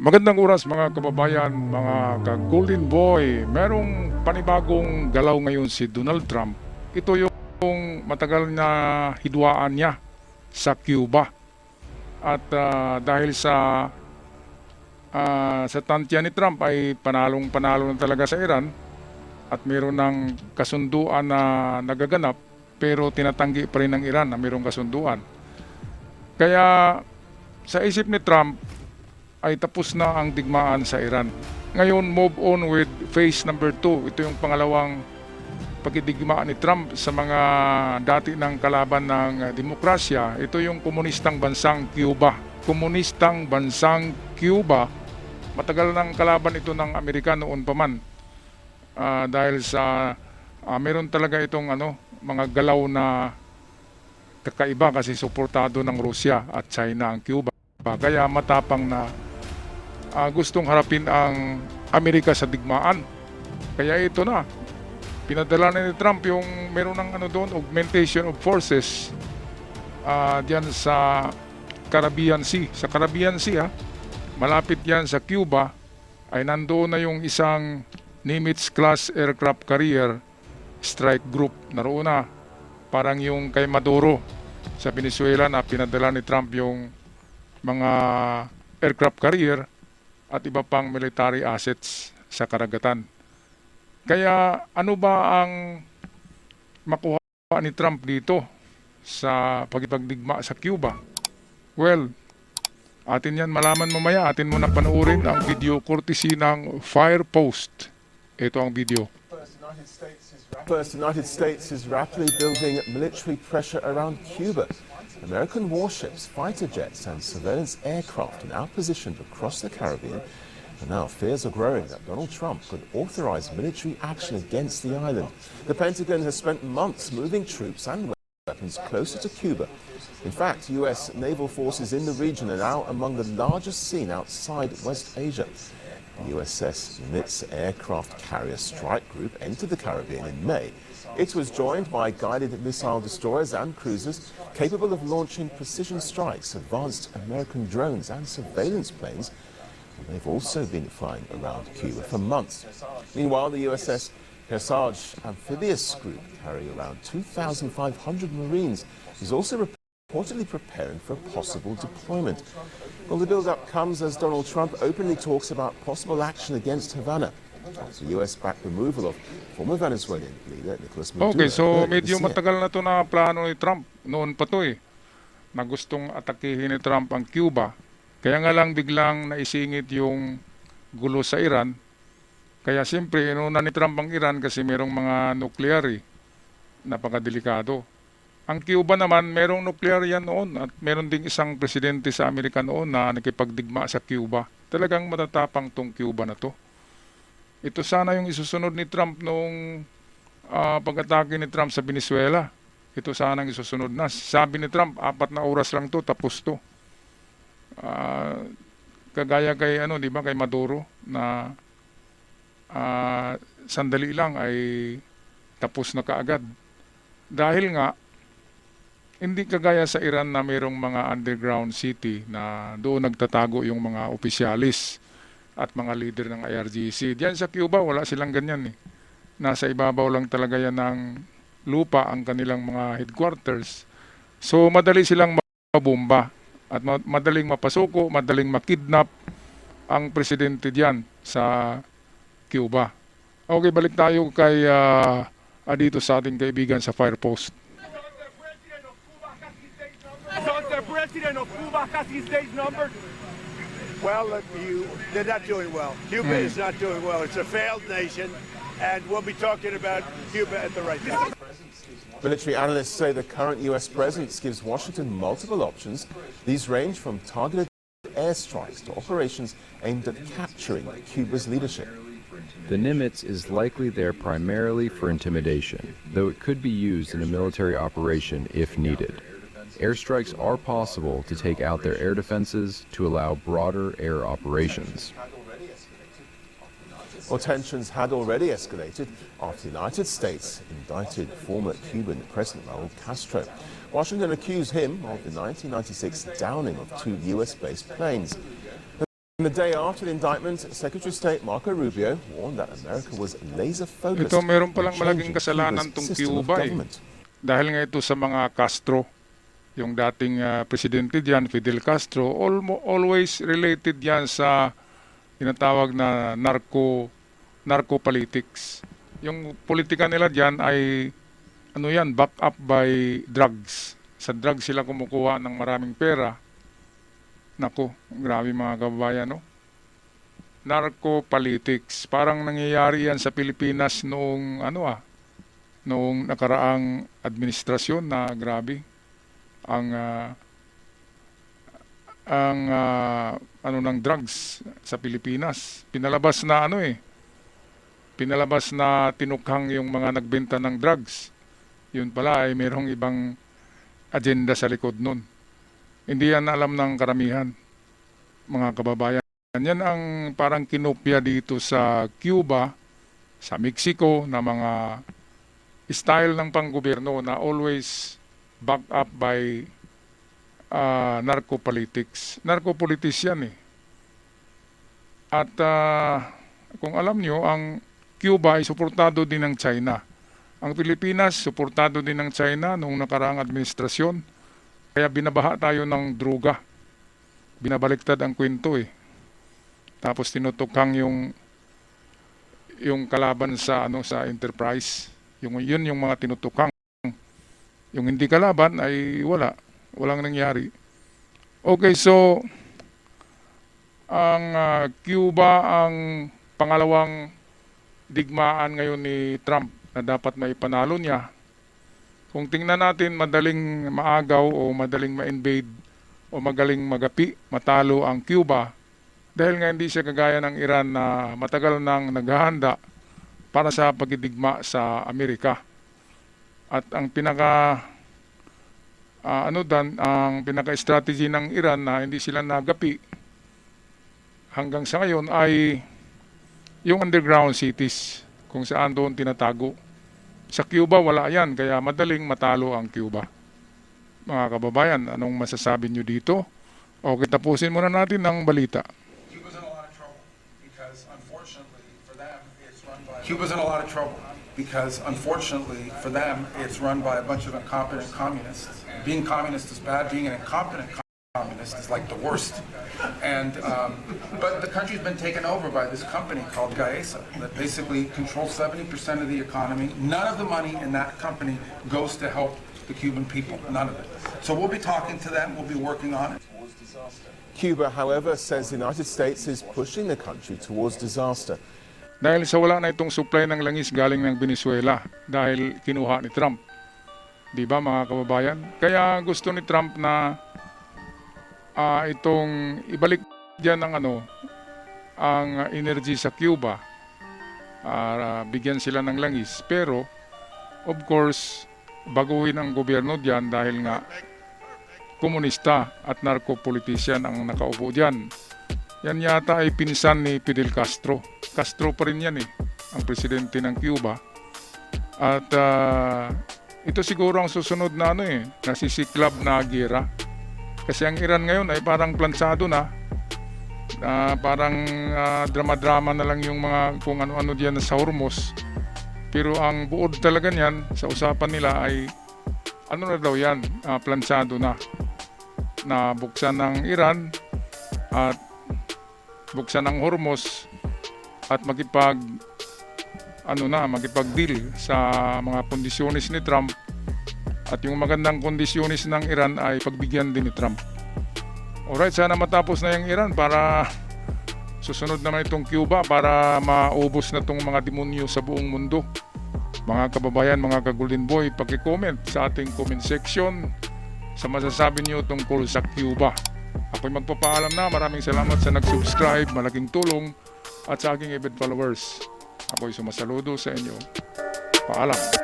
Magandang oras mga kababayan, mga ka-Golden Boy. Merong panibagong galaw ngayon si Donald Trump. Ito yung matagal na hidwaan niya sa Cuba. At dahil sa tantya ni Trump ay panalong-panalo na talaga sa Iran at meron ng kasunduan na nagaganap pero tinatanggi pa rin ng Iran na mayroong kasunduan. Kaya sa isip ni Trump ay tapos na ang digmaan sa Iran. Ngayon, move on with phase number 2. Ito yung pangalawang pagdidigmaan ni Trump sa mga dati ng kalaban ng demokrasya. Ito yung komunistang bansang Cuba. Komunistang bansang Cuba. Matagal ng kalaban ito ng Amerika noon pa man. Dahil sa meron talaga itong mga galaw na kakaiba kasi suportado ng Rusya at China ang Cuba. Kaya matapang na gustong harapin ang Amerika sa digmaan. Kaya ito na, pinadala na ni Trump yung meron ng doon, augmentation of forces diyan sa Caribbean Sea. Sa Caribbean Sea, malapit yan sa Cuba, ay nandoon na yung isang Nimitz-class aircraft carrier strike group. Naroon na, parang yung kay Maduro sa Venezuela na pinadala ni Trump yung mga aircraft carrier at iba pang military assets sa karagatan. Kaya ano ba ang makuha ni Trump dito sa pagipagdigma sa Cuba? Well, atin yan malaman mamaya. Atin muna panoorin ang video courtesy ng Fire Post. Ito ang video. First, the United States is rapidly building military pressure around Cuba. American warships, fighter jets and surveillance aircraft are now positioned across the Caribbean, and now fears are growing that Donald Trump could authorize military action against the island. The Pentagon has spent months moving troops and weapons closer to Cuba. In fact, U.S. naval forces in the region are now among the largest seen outside West Asia. The USS Nimitz aircraft carrier strike group entered the Caribbean in May. It was joined by guided missile destroyers and cruisers capable of launching precision strikes, advanced American drones and surveillance planes. And they've also been flying around Cuba for months. Meanwhile, the USS Kearsarge amphibious group, carrying around 2,500 Marines, is also reportedly preparing for a possible deployment. Well, the build-up comes as Donald Trump openly talks about possible action against Havana after the US-backed removal of former Venezuelan leader Nicolas Maduro. Okay, so medyo matagal na to na plano ni Trump. Noon pa to na gustong atakihin ni Trump ang Cuba. Kaya nga lang biglang naisingit yung gulo sa Iran. Kaya siyempre, inuna ni Trump ang Iran kasi merong mga nuclear napakadelikado. Ang Cuba naman, merong nuclear yan noon at meron ding isang presidente sa Amerika noon na nakipagdigma sa Cuba. Talagang matatapang tong Cuba na to. Ito sana yung isusunod ni Trump noong pag-atake ni Trump sa Venezuela. Ito sana ang isusunod na. Sabi ni Trump, 4 na oras lang to, tapos to. Kagaya kay di ba, kay Maduro na sandali lang ay tapos na kaagad. Dahil nga hindi kagaya sa Iran na mayroong mga underground city na doon nagtatago yung mga opisyalis at mga leader ng IRGC. Diyan sa Cuba, wala silang ganyan Nasa ibabaw lang talaga yan ng lupa ang kanilang mga headquarters. So, madali silang mabomba at madaling mapasuko, madaling makidnap ang presidente diyan sa Cuba. Okay, balik tayo kay dito sa ating kaibigan sa Fire Post. The president of Cuba has his days numbered. Well, they're not doing well. Cuba is not doing well. It's a failed nation, and we'll be talking about Cuba at the right time. Military analysts say the current U.S. presence gives Washington multiple options. These range from targeted airstrikes to operations aimed at capturing Cuba's leadership. The Nimitz is likely there primarily for intimidation, though it could be used in a military operation if needed. Airstrikes are possible to take out their air defenses to allow broader air operations. Well, tensions had already escalated after the United States indicted former Cuban President Raul Castro. Washington accused him of the 1996 downing of 2 US-based planes. The And the day after the indictment, Secretary of State Marco Rubio warned that America was laser-focused Ito, meron palang on malaking changing kasalanan Cuba's tong system of Cuba, eh. government. Dahil nga ito sa mga Castro, yung dating presidente diyan, Fidel Castro, always related yan sa tinatawag na narco politics. Yung politika nila diyan ay ano yan, back up by drugs. Sa drugs sila kumukuha ng maraming pera. Nako, grabe mga kababayan, no? Narco politics. Parang nangyayari yan sa Pilipinas noong noong nakaraang administrasyon na grabe ang ng drugs sa Pilipinas. Pinalabas na tinukhang yung mga nagbenta ng drugs. Yun pala ay mayroong ibang agenda sa likod nun. Hindi yan alam ng karamihan, mga kababayan. Yan ang parang kinopya dito sa Cuba, sa Mexico, na mga style ng panggobyerno na always back up by narco politics. Narco politics yan eh. At kung alam nyo, ang Cuba ay suportado din ng China. Ang Pilipinas, suportado din ng China noong nakaraang administrasyon. Kaya binabaha tayo ng droga. Binabaliktad ang kwento eh. Tapos tinutukhang yung kalaban sa sa enterprise. Yun yung mga tinutukhang. Yung hindi kalaban ay walang nangyari. Okay, so ang Cuba ang pangalawang digmaan ngayon ni Trump na dapat maipanalo niya. Kung tingnan natin, madaling maagaw o madaling ma-invade o magaling magapi, matalo ang Cuba dahil nga hindi siya kagaya ng Iran na matagal nang naghahanda para sa pagdidigma sa Amerika. At ang pinaka-strategy ng Iran na hindi sila nagapi hanggang sa ngayon ay yung underground cities kung saan doon tinatago. Sa Cuba wala yan, kaya madaling matalo ang Cuba. Mga kababayan, anong masasabi nyo dito? Okay, tapusin muna natin ang balita. Cuba's in a lot of trouble because unfortunately for them it's run by Cuba's in a lot of trouble because unfortunately for them it's run by a bunch of incompetent communists. Being communist is bad, being an incompetent communist is like the worst. And but the country's been taken over by this company called Gaesa that basically controls 70% of the economy. None of the money in that company goes to help the Cuban people, none of it. So we'll be talking to them, we'll be working on it. Cuba, however, says the United States is pushing the country towards disaster. Dahil sa wala na itong supply ng langis galing ng Venezuela dahil kinuha ni Trump. Di ba mga kababayan? Kaya gusto ni Trump na itong ibalik diyan ang energy sa Cuba. Bigyan sila ng langis. Pero, of course, baguhin ang gobyerno diyan dahil nga komunista at narco-politician ang nakaupo diyan. Yan yata ay pinsan ni Fidel Castro. Castro pa rin yan eh, ang presidente ng Cuba. At ito siguro ang susunod na nasisiklab na gera. Kasi ang Iran ngayon ay parang plansado na. Parang drama-drama na lang yung mga kung ano-ano diyan sa Hormuz. Pero ang buod talaga niyan sa usapan nila ay na daw yan, plansado na buksan ng Iran at buksan ng Hormuz at makipag-deal sa mga kondisyonis ni Trump. At yung magandang kondisyonis ng Iran ay pagbigyan din ni Trump. Alright, sana matapos na yung Iran para susunod naman itong Cuba para maubos na itong mga demonyo sa buong mundo. Mga kababayan, mga ka-Golden Boy, paki-comment sa ating comment section sa masasabi niyo tungkol sa Cuba. Ako'y magpapaalam na. Maraming salamat sa nag-subscribe. Malaking tulong. At sa aking avid followers. Ako'y sumasaludo sa inyo. Paalam.